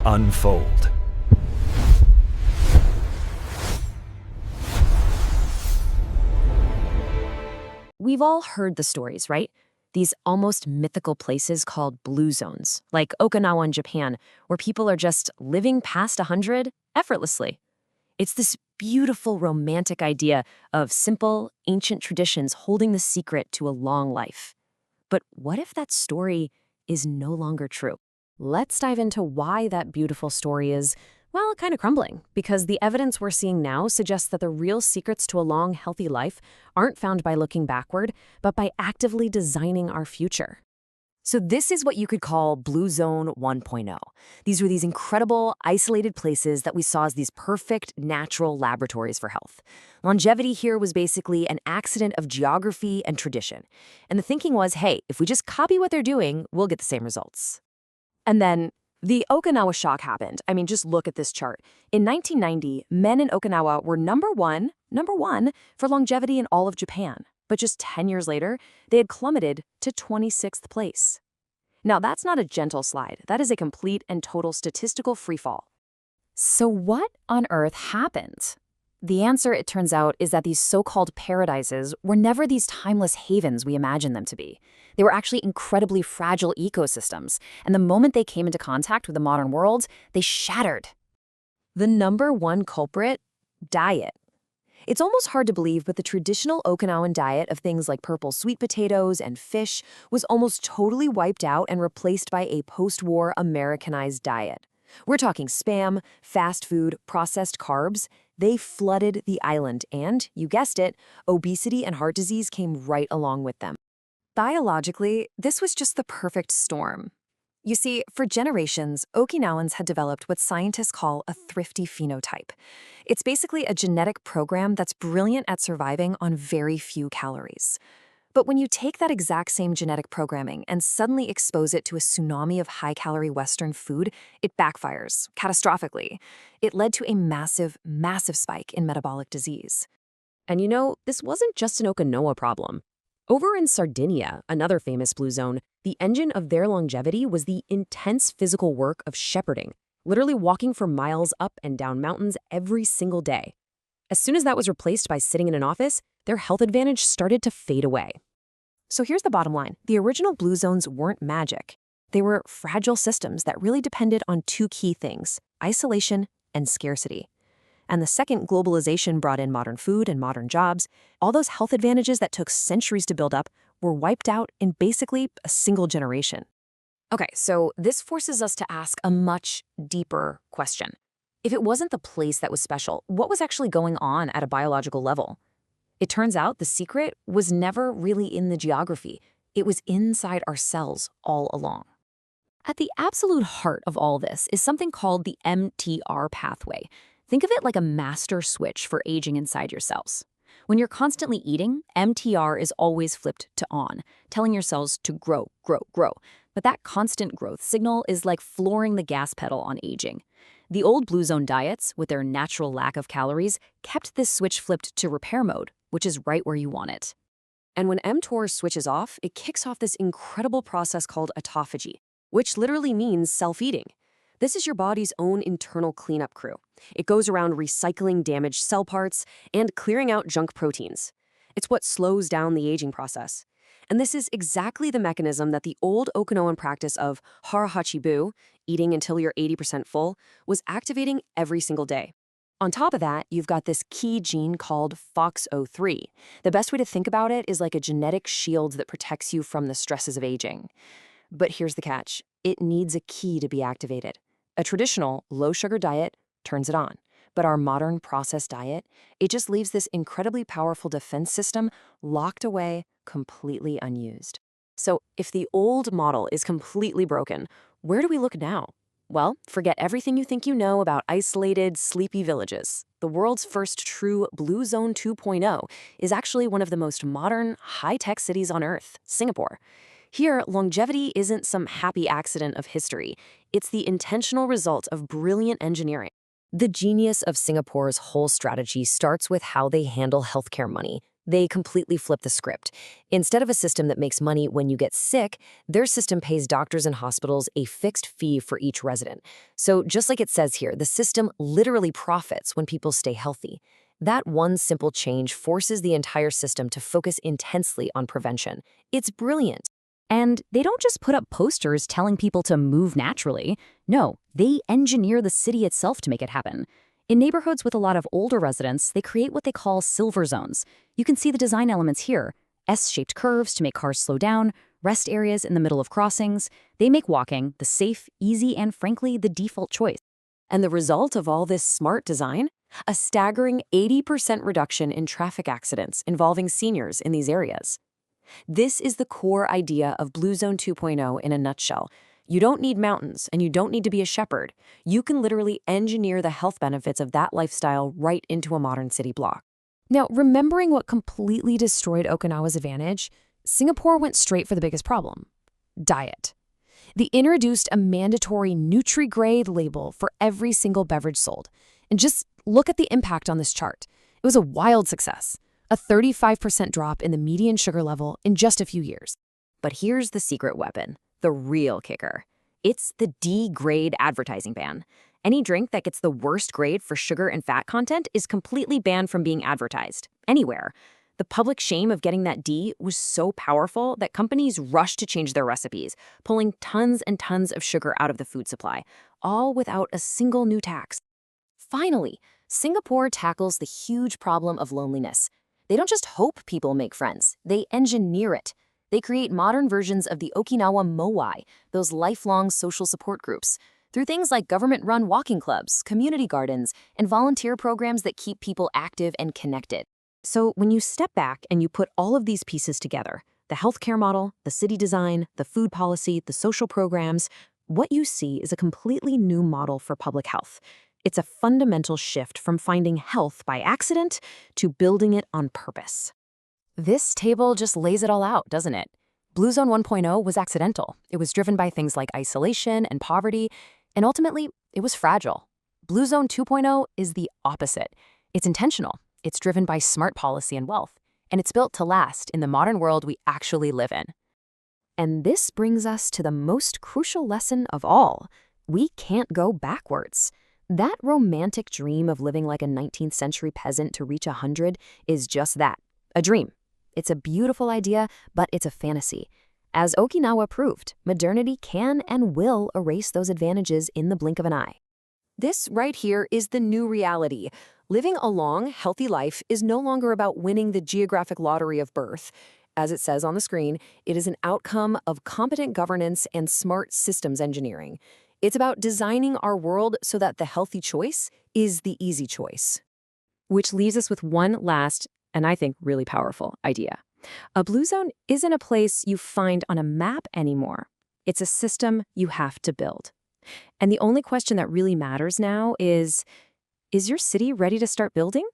unfold. We've all heard the stories, right? These almost mythical places called blue zones, like Okinawa in Japan, where people are just living past 100 effortlessly. It's this beautiful romantic idea of simple, ancient traditions holding the secret to a long life. But what if that story is no longer true? Let's dive into why that beautiful story is, well, kind of crumbling, because the evidence we're seeing now suggests that the real secrets to a long, healthy life aren't found by looking backward, but by actively designing our future. So this is what you could call Blue Zone 1.0. These were these incredible, isolated places that we saw as these perfect, natural laboratories for health. Longevity here was basically an accident of geography and tradition. And the thinking was, hey, if we just copy what they're doing, we'll get the same results. And then the Okinawa shock happened. I mean, just look at this chart. In 1990, men in Okinawa were number one for longevity in all of Japan. But just 10 years later, they had plummeted to 26th place. Now, that's not a gentle slide. That is a complete and total statistical freefall. So what on earth happened? The answer, it turns out, is that these so-called paradises were never these timeless havens we imagined them to be. They were actually incredibly fragile ecosystems, and the moment they came into contact with the modern world, they shattered. The number one culprit? Diet. It's almost hard to believe, but the traditional Okinawan diet of things like purple sweet potatoes and fish was almost totally wiped out and replaced by a post-war Americanized diet. We're talking Spam, fast food, processed carbs. They flooded the island and, you guessed it, obesity and heart disease came right along with them. Biologically, this was just the perfect storm. You see, for generations, Okinawans had developed what scientists call a thrifty phenotype. It's basically a genetic program that's brilliant at surviving on very few calories. But when you take that exact same genetic programming and suddenly expose it to a tsunami of high-calorie Western food, it backfires, catastrophically. It led to a massive, massive spike in metabolic disease. And you know, this wasn't just an Okinawa problem. Over in Sardinia, another famous blue zone, the engine of their longevity was the intense physical work of shepherding, literally walking for miles up and down mountains every single day. As soon as that was replaced by sitting in an office, their health advantage started to fade away. So here's the bottom line. The original blue zones weren't magic. They were fragile systems that really depended on two key things: isolation and scarcity. And the second globalization brought in modern food and modern jobs, all those health advantages that took centuries to build up were wiped out in basically a single generation. Okay, so this forces us to ask a much deeper question. If it wasn't the place that was special, what was actually going on at a biological level? It turns out the secret was never really in the geography. It was inside our cells all along. At the absolute heart of all this is something called the MTR pathway. Think of it like a master switch for aging inside your cells. When you're constantly eating, MTR is always flipped to on, telling your cells to grow, grow, grow. But that constant growth signal is like flooring the gas pedal on aging. The old blue zone diets, with their natural lack of calories, kept this switch flipped to repair mode, which is right where you want it. And when mTOR switches off, it kicks off this incredible process called autophagy, which literally means self-eating. This is your body's own internal cleanup crew. It goes around recycling damaged cell parts and clearing out junk proteins. It's what slows down the aging process. And this is exactly the mechanism that the old Okinawan practice of hara-hachi-bu, eating until you're 80% full, was activating every single day. On top of that, you've got this key gene called FOXO3. The best way to think about it is like a genetic shield that protects you from the stresses of aging. But here's the catch. It needs a key to be activated. A traditional low-sugar diet turns it on. But our modern processed diet, it just leaves this incredibly powerful defense system locked away, completely unused. So if the old model is completely broken, where do we look now? Well, forget everything you think you know about isolated, sleepy villages. The world's first true Blue Zone 2.0 is actually one of the most modern, high-tech cities on Earth, Singapore. Here, longevity isn't some happy accident of history. It's the intentional result of brilliant engineering. The genius of Singapore's whole strategy starts with how they handle healthcare money. They completely flip the script. Instead of a system that makes money when you get sick, their system pays doctors and hospitals a fixed fee for each resident. So just like it says here, the system literally profits when people stay healthy. That one simple change forces the entire system to focus intensely on prevention. It's brilliant. And they don't just put up posters telling people to move naturally. No, they engineer the city itself to make it happen. In neighborhoods with a lot of older residents, they create what they call silver zones. You can see the design elements here. S-shaped curves to make cars slow down, rest areas in the middle of crossings. They make walking the safe, easy, and frankly, the default choice. And the result of all this smart design? A staggering 80% reduction in traffic accidents involving seniors in these areas. This is the core idea of Blue Zone 2.0 in a nutshell. You don't need mountains, and you don't need to be a shepherd. You can literally engineer the health benefits of that lifestyle right into a modern city block. Now, remembering what completely destroyed Okinawa's advantage, Singapore went straight for the biggest problem: diet. They introduced a mandatory Nutri-Grade label for every single beverage sold. And just look at the impact on this chart. It was a wild success. A 35% drop in the median sugar level in just a few years. But here's the secret weapon, the real kicker. It's the D-grade advertising ban. Any drink that gets the worst grade for sugar and fat content is completely banned from being advertised, anywhere. The public shame of getting that D was so powerful that companies rushed to change their recipes, pulling tons and tons of sugar out of the food supply, all without a single new tax. Finally, Singapore tackles the huge problem of loneliness. They don't just hope people make friends, they engineer it. They create modern versions of the Okinawa Moai, those lifelong social support groups, through things like government-run walking clubs, community gardens, and volunteer programs that keep people active and connected. So when you step back and you put all of these pieces together, the healthcare model, the city design, the food policy, the social programs, what you see is a completely new model for public health. It's a fundamental shift from finding health by accident to building it on purpose. This table just lays it all out, doesn't it? Blue Zone 1.0 was accidental. It was driven by things like isolation and poverty, and ultimately, it was fragile. Blue Zone 2.0 is the opposite. It's intentional. It's driven by smart policy and wealth, and it's built to last in the modern world we actually live in. And this brings us to the most crucial lesson of all. We can't go backwards. That romantic dream of living like a 19th century peasant to reach 100 is just that, a dream. It's a beautiful idea, but it's a fantasy. As Okinawa proved, modernity can and will erase those advantages in the blink of an eye. This right here is the new reality. Living a long, healthy life is no longer about winning the geographic lottery of birth. As it says on the screen, it is an outcome of competent governance and smart systems engineering. It's about designing our world so that the healthy choice is the easy choice. Which leaves us with one last, and I think really powerful, idea. A blue zone isn't a place you find on a map anymore. It's a system you have to build. And the only question that really matters now is your city ready to start building?